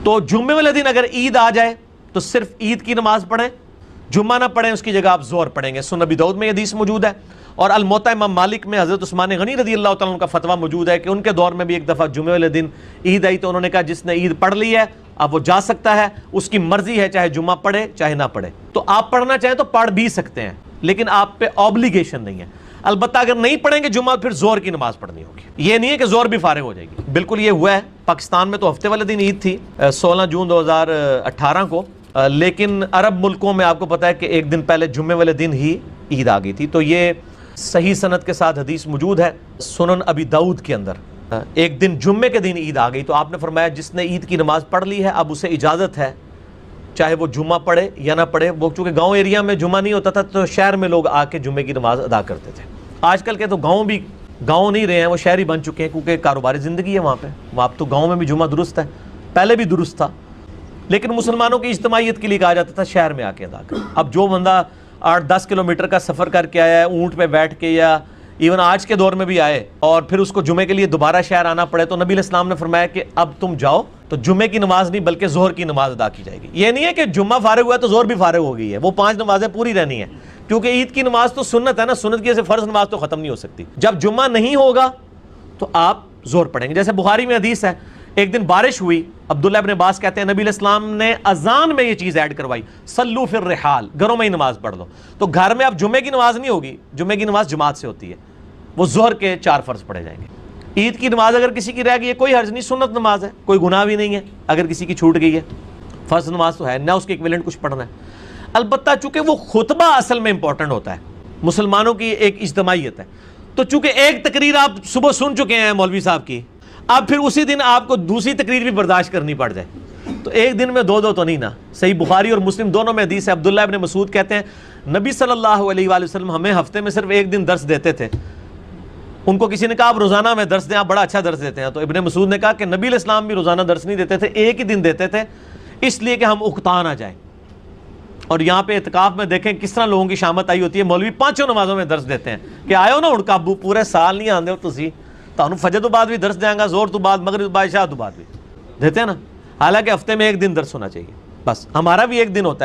تو جمعے والے دن اگر عید آ جائے تو صرف عید کی نماز پڑھیں، جمعہ نہ پڑھیں، اس کی جگہ آپ ظہر پڑھیں گے۔ سنن ابی داؤد میں یہ حدیث موجود ہے، اور الموطا امام مالک میں حضرت عثمان غنی رضی اللہ تعالیٰ عنہ کا فتویٰ موجود ہے کہ ان کے دور میں بھی ایک دفعہ جمعے والے دن عید آئی تو انہوں نے کہا جس نے عید پڑھ لی ہے اب وہ جا سکتا ہے، اس کی مرضی ہے چاہے جمعہ پڑھے چاہے نہ پڑھے۔ تو آپ پڑھنا چاہیں تو پڑھ بھی سکتے ہیں، لیکن آپ پہ اوبلیگیشن نہیں ہے۔ البتہ اگر نہیں پڑھیں گے جمعہ پھر ظہر کی نماز پڑھنی ہوگی۔ یہ نہیں ہے کہ ظہر بھی فارغ ہو جائے گی، بالکل یہ ہوا ہے۔ پاکستان میں تو ہفتے والے دن عید تھی 16 جون 2018 کو، لیکن عرب ملکوں میں آپ کو پتا ہے کہ ایک دن پہلے جمعے والے دن ہی عید آ گئی تھی۔ تو یہ صحیح سند کے ساتھ حدیث موجود ہے سنن ابی داؤد کے اندر، ایک دن جمعے کے دن عید آ گئی تو آپ نے فرمایا جس نے عید کی نماز پڑھ لی ہے اب اسے اجازت ہے چاہے وہ جمعہ پڑھے یا نہ پڑھے۔ وہ چونکہ گاؤں ایریا میں جمعہ نہیں ہوتا تھا تو شہر میں لوگ آ کے جمعے کی نماز ادا کرتے تھے۔ آج کل کے تو گاؤں بھی گاؤں نہیں رہے ہیں، وہ شہر ہی بن چکے ہیں کیونکہ کاروباری زندگی ہے وہاں پہ۔ وہاں تو گاؤں میں بھی جمعہ درست ہے، پہلے بھی درست تھا، لیکن مسلمانوں کی اجتماعیت کے لیے کہا جاتا تھا شہر میں آ کے ادا کر۔ اب جو بندہ 8-10 کلومیٹر کا سفر کر کے آیا ہے اونٹ پہ بیٹھ کے، یا ایون آج کے دور میں بھی آئے اور پھر اس کو جمعے کے لیے دوبارہ شہر آنا پڑے، تو نبی علیہ السلام نے فرمایا کہ اب تم جاؤ تو جمعے کی نماز نہیں بلکہ ظہر کی نماز ادا کی جائے گی۔ یہ نہیں ہے کہ جمعہ فارغ ہوا ہے تو ظہر بھی فارغ ہو گئی ہے، وہ 5 نمازیں پوری رہنی ہیں، کیونکہ عید کی نماز تو سنت ہے نا، سنت کی جیسے فرض نماز تو ختم نہیں ہو سکتی۔ جب جمعہ نہیں ہوگا تو آپ ظہر پڑھیں گے۔ جیسے بخاری میں حدیث ہے، ایک دن بارش ہوئی، عبداللہ ابن عباس کہتے ہیں نبی علیہ السلام نے اذان میں یہ چیز ایڈ کروائی، صلو فی الرحال، گھروں میں ہی نماز پڑھ لو۔ تو گھر میں اب جمعے کی نماز نہیں ہوگی، جمعے کی نماز جماعت سے ہوتی ہے، وہ ظہر کے 4 فرض پڑھے جائیں گے۔ عید کی نماز اگر کسی کی رہ گئی ہے کوئی حرج نہیں، سنت نماز ہے، کوئی گناہ بھی نہیں ہے اگر کسی کی چھوٹ گئی ہے۔ فرض نماز تو ہے نہ، اس کے ایکویلنٹ کچھ پڑھنا ہے۔ البتہ چونکہ وہ خطبہ اصل میں امپورٹنٹ ہوتا ہے، مسلمانوں کی ایک اجتماعیت ہے، تو چونکہ ایک تقریر آپ صبح سن چکے ہیں مولوی صاحب کی، اب پھر اسی دن آپ کو دوسری تقریر بھی برداشت کرنی پڑ جائے تو ایک دن میں 2 تو نہیں نا۔ صحیح بخاری اور مسلم دونوں میں حدیث ہے، عبداللہ ابن مسعود کہتے ہیں نبی صلی اللہ علیہ وآلہ وسلم ہمیں ہفتے میں صرف ایک دن درس دیتے تھے۔ ان کو کسی نے کہا آپ روزانہ میں درس دیں، آپ بڑا اچھا درس دیتے ہیں، تو ابن مسعود نے کہا کہ نبی علیہ السلام بھی روزانہ درس نہیں دیتے تھے، ایک ہی دن دیتے تھے، اس لیے کہ ہم اکتا نہ جائیں۔ اور یہاں پہ اعتکاف میں دیکھیں کس طرح لوگوں کی شامت آئی ہوتی ہے، مولوی 5 نمازوں میں درس دیتے ہیں کہ آئے ہو نا ہن قابو، پورے سال نہیں آندے ہو تسی، تانوں فجر تو بعد بھی درس دیں گا، زور تو بعد، مغرب تو بعد، عشاء تو بعد بھی دیتے ہیں نا، حالانکہ ہفتے میں ایک دن درس ہونا چاہیے۔ بس ہمارا بھی ایک دن ہوتا ہے۔